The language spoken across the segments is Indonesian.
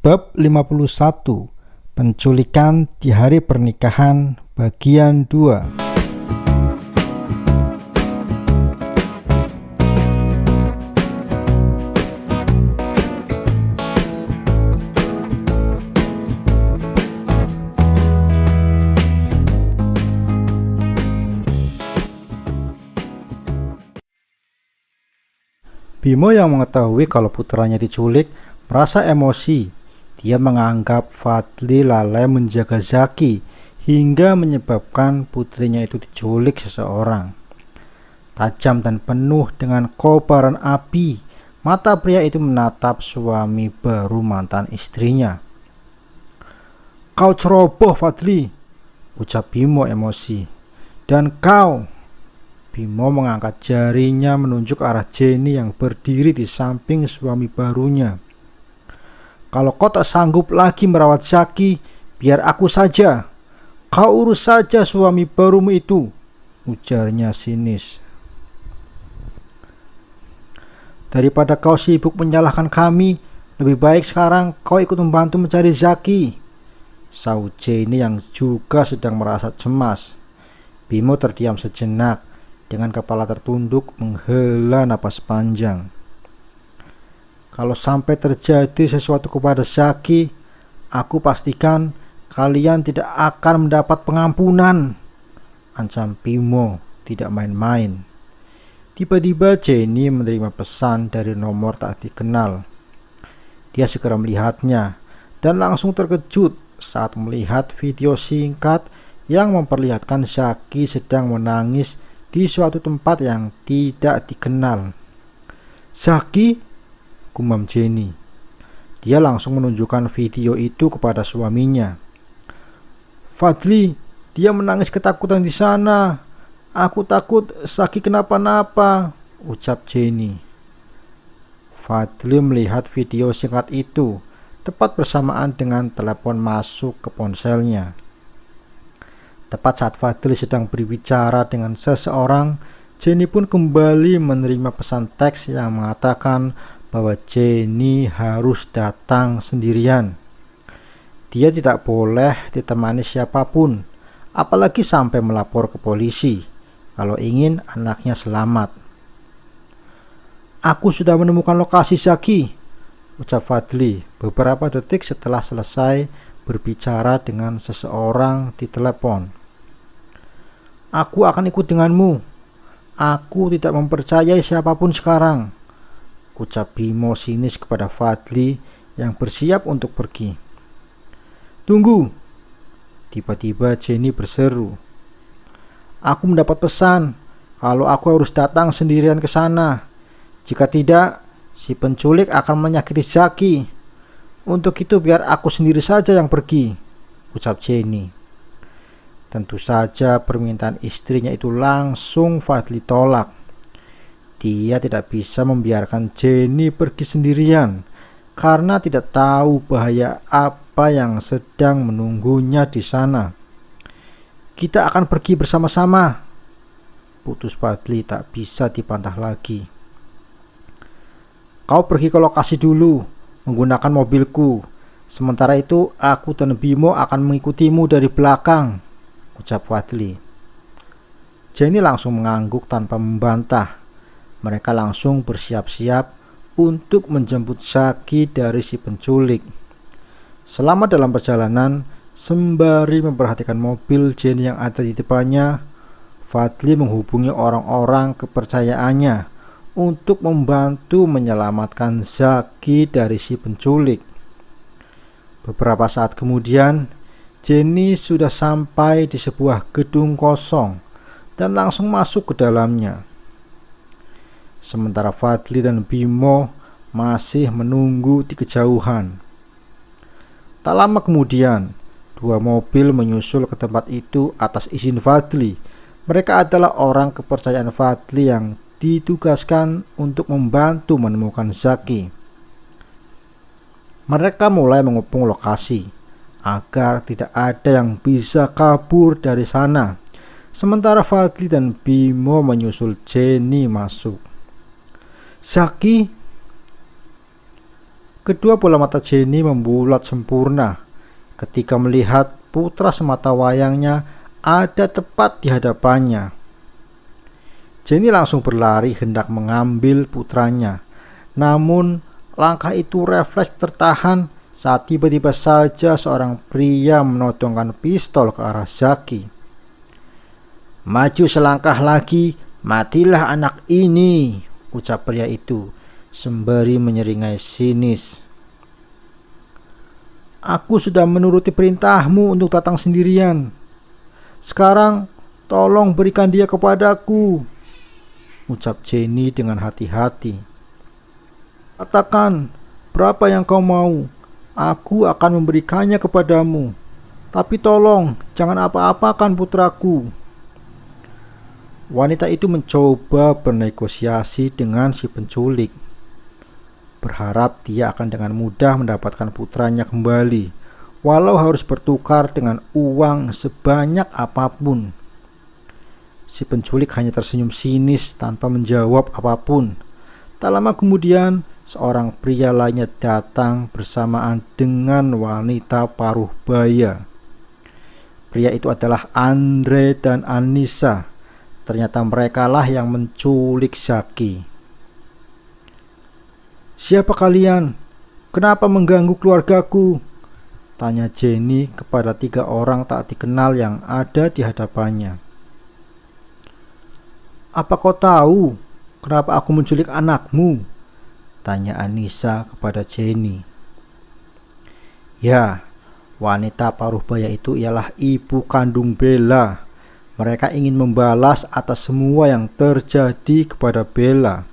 Bab 51 Penculikan di hari pernikahan bagian 2. Bimo yang mengetahui kalau putranya diculik merasa emosi. Dia menganggap Fadli lalai menjaga Zaki hingga menyebabkan putrinya itu diculik seseorang. Tajam dan penuh dengan kobaran api, mata pria itu menatap suami baru mantan istrinya. "Kau ceroboh, Fadli," ucap Bimo emosi. "Dan kau..." Bimo mengangkat jarinya menunjuk arah Jenny yang berdiri di samping suami barunya. "Kalau kau tak sanggup lagi merawat Zaki, biar aku saja. Kau urus saja suami barumu itu," ujarnya sinis. "Daripada kau sibuk menyalahkan kami, lebih baik sekarang kau ikut membantu mencari Zaki," sahut Jenny yang juga sedang merasa cemas. Bimo terdiam sejenak dengan kepala tertunduk menghela napas panjang. "Kalau sampai terjadi sesuatu kepada Zaki, aku pastikan kalian tidak akan mendapat pengampunan," ancam Bimo tidak main-main. Tiba-tiba Jenny menerima pesan dari nomor tak dikenal. Dia segera melihatnya dan langsung terkejut saat melihat video singkat yang memperlihatkan Zaki sedang menangis di suatu tempat yang tidak dikenal. "Zaki?" gumam Jenny. Dia langsung menunjukkan video itu kepada suaminya. "Fadli, dia menangis ketakutan di sana. Aku takut Zaki kenapa-napa," ucap Jenny. Fadli melihat video singkat itu tepat bersamaan dengan telepon masuk ke ponselnya. Tepat saat Fadli sedang berbicara dengan seseorang, Jenny pun kembali menerima pesan teks yang mengatakan bahwa Jenny harus datang sendirian. Dia tidak boleh ditemani siapapun, apalagi sampai melapor ke polisi kalau ingin anaknya selamat. "Aku sudah menemukan lokasi Zaki," ucap Fadli beberapa detik setelah selesai berbicara dengan seseorang di telepon. "Aku akan ikut denganmu. Aku tidak mempercayai siapapun sekarang," ucap Bimo sinis kepada Fadli yang bersiap untuk pergi. "Tunggu!" tiba-tiba Jenny berseru. "Aku mendapat pesan kalau aku harus datang sendirian ke sana. Jika tidak, si penculik akan menyakiti Zaki. Untuk itu biar aku sendiri saja yang pergi," ucap Jenny. Tentu saja permintaan istrinya itu langsung Fadli tolak. Dia tidak bisa membiarkan Jenny pergi sendirian karena tidak tahu bahaya apa yang sedang menunggunya di sana. "Kita akan pergi bersama-sama," putus Fadli tak bisa dibantah lagi. "Kau pergi ke lokasi dulu menggunakan mobilku. Sementara itu aku dan Bimo akan mengikutimu dari belakang," ucap Fadli. Jenny langsung mengangguk tanpa membantah. Mereka langsung bersiap-siap untuk menjemput Zaki dari si penculik. Selama dalam perjalanan, sembari memperhatikan mobil Jenny yang ada di depannya, Fadli menghubungi orang-orang kepercayaannya untuk membantu menyelamatkan Zaki dari si penculik. Beberapa saat kemudian, Jenny sudah sampai di sebuah gedung kosong dan langsung masuk ke dalamnya. Sementara Fadli dan Bimo masih menunggu di kejauhan. Tak lama kemudian, dua mobil menyusul ke tempat itu atas izin Fadli. Mereka adalah orang kepercayaan Fadli yang ditugaskan untuk membantu menemukan Zaki. Mereka mulai mengepung lokasi agar tidak ada yang bisa kabur dari sana. Sementara Fadli dan Bimo menyusul Jenny masuk. "Zaki?" Kedua bola mata Jenny membulat sempurna ketika melihat putra semata wayangnya ada tepat di hadapannya. Jenny langsung berlari hendak mengambil putranya. Namun langkah itu refleks tertahan saat tiba-tiba saja seorang pria menodongkan pistol ke arah Zaki. "Maju selangkah lagi, matilah anak ini," ucap pria itu sembari menyeringai sinis. "Aku sudah menuruti perintahmu untuk datang sendirian. Sekarang tolong berikan dia kepadaku," ucap Jenny dengan hati-hati. "Katakan berapa yang kau mau, aku akan memberikannya kepadamu. Tapi tolong jangan apa-apakan putraku." Wanita itu mencoba bernegosiasi dengan si penculik, berharap dia akan dengan mudah mendapatkan putranya kembali, walau harus bertukar dengan uang sebanyak apapun. Si penculik hanya tersenyum sinis tanpa menjawab apapun. Tak lama kemudian, seorang pria lainnya datang bersamaan dengan wanita paruh baya. Pria itu adalah Andre dan Anissa. Ternyata merekalah yang menculik Zaki. "Siapa kalian? Kenapa mengganggu keluargaku?" tanya Jenny kepada 3 orang tak dikenal yang ada di hadapannya. "Apa kau tahu kenapa aku menculik anakmu?" tanya Anissa kepada Jenny. "Ya, wanita paruh baya itu ialah ibu kandung Bella. Mereka ingin membalas atas semua yang terjadi kepada Bella.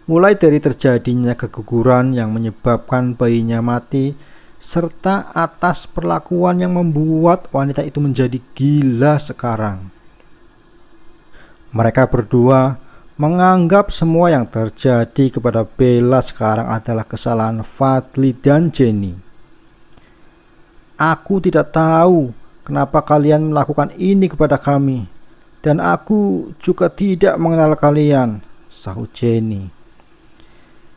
Mulai dari terjadinya keguguran yang menyebabkan bayinya mati, serta atas perlakuan yang membuat wanita itu menjadi gila sekarang. Mereka berdua menganggap semua yang terjadi kepada Bella sekarang adalah kesalahan Fadli dan Jenny. "Aku tidak tahu kenapa kalian melakukan ini kepada kami, dan aku juga tidak mengenal kalian," sahut Jenny.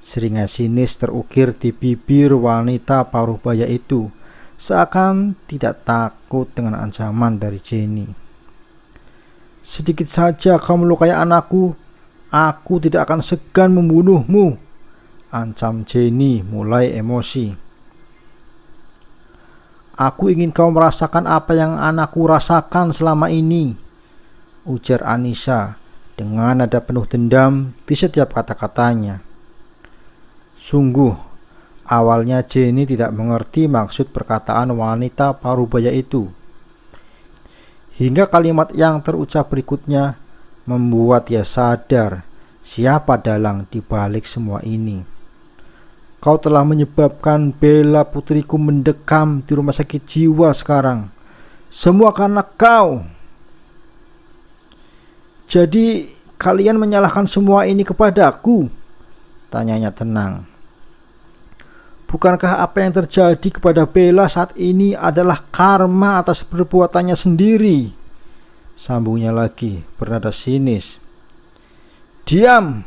Seringai sinis terukir di bibir wanita paruh baya itu, seakan tidak takut dengan ancaman dari Jenny. "Sedikit saja kau melukai anakku, aku tidak akan segan membunuhmu," ancam Jenny mulai emosi. "Aku ingin kau merasakan apa yang anakku rasakan selama ini," ujar Anissa dengan nada penuh dendam di setiap kata-katanya. Sungguh, awalnya Jenny tidak mengerti maksud perkataan wanita paruh baya itu. Hingga kalimat yang terucap berikutnya membuat dia sadar siapa dalang di balik semua ini. "Kau telah menyebabkan Bella putriku mendekam di rumah sakit jiwa sekarang. Semua karena kau. Jadi kalian menyalahkan semua ini kepadaku?" tanyanya tenang. "Bukankah apa yang terjadi kepada Bella saat ini adalah karma atas perbuatannya sendiri?" sambungnya lagi bernada sinis. "Diam!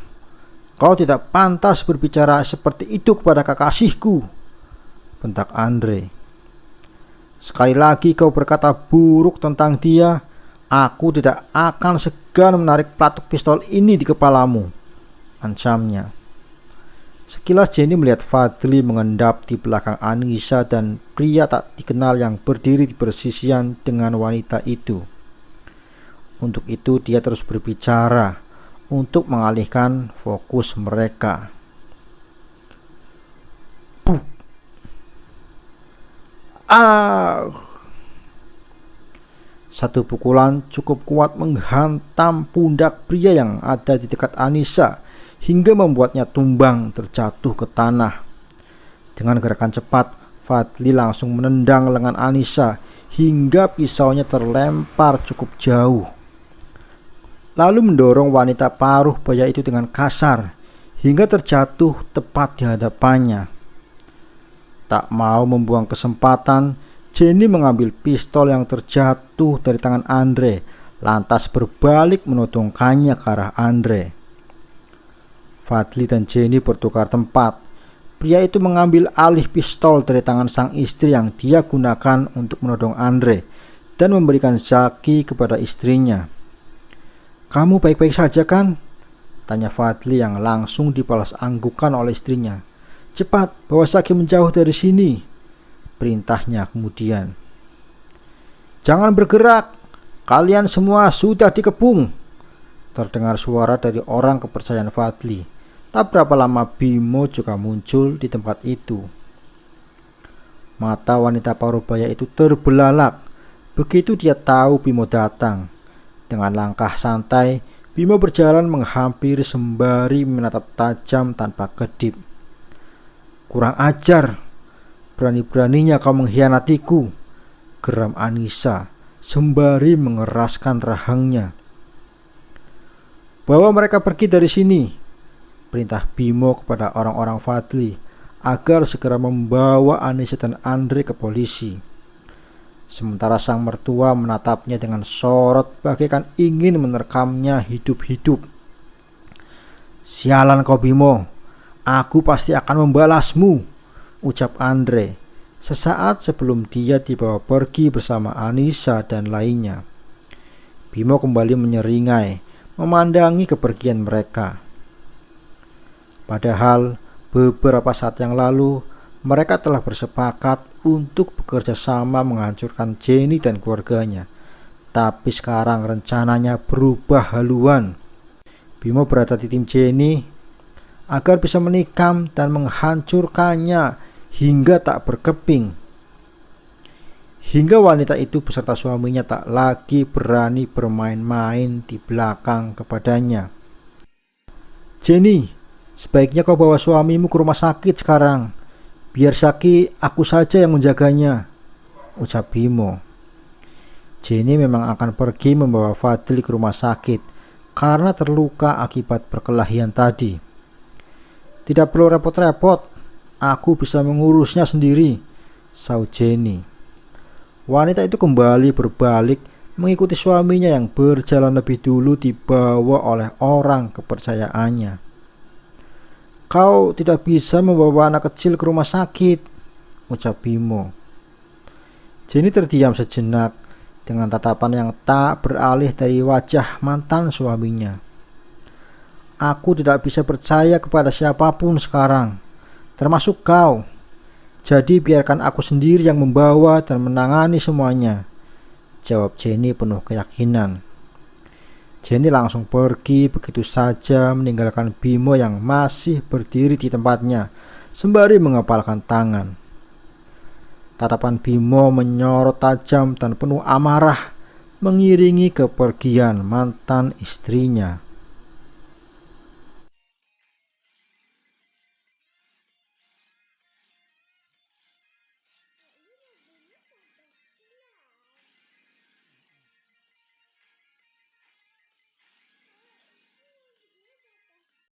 Kau tidak pantas berbicara seperti itu kepada kekasihku," bentak Andre. "Sekali lagi kau berkata buruk tentang dia, aku tidak akan segan menarik pelatuk pistol ini di kepalamu," ancamnya. Sekilas Jenny melihat Fadli mengendap di belakang Anissa dan pria tak dikenal yang berdiri di persisian dengan wanita itu. Untuk itu dia terus berbicara untuk mengalihkan fokus mereka. Puh. Ah! Satu pukulan cukup kuat menghantam pundak pria yang ada di dekat Anissa hingga membuatnya tumbang terjatuh ke tanah. Dengan gerakan cepat, Fadli langsung menendang lengan Anissa hingga pisaunya terlempar cukup jauh, lalu mendorong wanita paruh baya itu dengan kasar hingga terjatuh tepat di hadapannya. Tak mau membuang kesempatan, Jenny mengambil pistol yang terjatuh dari tangan Andre, lantas berbalik menodongkannya ke arah Andre. Fadli dan Jenny bertukar tempat. Pria itu mengambil alih pistol dari tangan sang istri yang dia gunakan untuk menodong Andre dan memberikan Zaki kepada istrinya. "Kamu baik-baik saja kan?" tanya Fadli yang langsung dibalas anggukan oleh istrinya. "Cepat bawa Zaki menjauh dari sini," perintahnya kemudian. "Jangan bergerak, kalian semua sudah dikepung," terdengar suara dari orang kepercayaan Fadli. Tak berapa lama Bimo juga muncul di tempat itu. Mata wanita parubaya itu terbelalak begitu dia tahu Bimo datang. Dengan langkah santai, Bimo berjalan menghampiri sembari menatap tajam tanpa kedip. "Kurang ajar, berani-beraninya kau mengkhianatiku," geram Anissa sembari mengeraskan rahangnya. "Bawa mereka pergi dari sini," perintah Bimo kepada orang-orang Fadli agar segera membawa Anissa dan Andre ke polisi. Sementara sang mertua menatapnya dengan sorot bagaikan ingin menerkamnya hidup-hidup. "Sialan kau Bimo, aku pasti akan membalasmu," ucap Andre sesaat sebelum dia dibawa pergi bersama Anissa dan lainnya. Bimo kembali menyeringai memandangi kepergian mereka. Padahal beberapa saat yang lalu mereka telah bersepakat untuk bekerja sama menghancurkan Jenny dan keluarganya. Tapi sekarang rencananya berubah haluan. Bimo berada di tim Jenny agar bisa menikam dan menghancurkannya hingga tak berkeping. Hingga wanita itu beserta suaminya tak lagi berani bermain-main di belakang kepadanya. "Jenny, sebaiknya kau bawa suamimu ke rumah sakit sekarang. Biar Zaki aku saja yang menjaganya," ucap Bimo. Jenny memang akan pergi membawa Fadli ke rumah sakit karena terluka akibat perkelahian tadi. "Tidak perlu repot-repot, aku bisa mengurusnya sendiri," sahut Jenny. Wanita itu kembali berbalik mengikuti suaminya yang berjalan lebih dulu dibawa oleh orang kepercayaannya. "Kau tidak bisa membawa anak kecil ke rumah sakit," ucap Bimo. Jenny terdiam sejenak dengan tatapan yang tak beralih dari wajah mantan suaminya. "Aku tidak bisa percaya kepada siapapun sekarang, termasuk kau. Jadi biarkan aku sendiri yang membawa dan menangani semuanya," jawab Jenny penuh keyakinan. Jenny langsung pergi begitu saja meninggalkan Bimo yang masih berdiri di tempatnya sembari mengepalkan tangan. Tatapan Bimo menyorot tajam dan penuh amarah mengiringi kepergian mantan istrinya.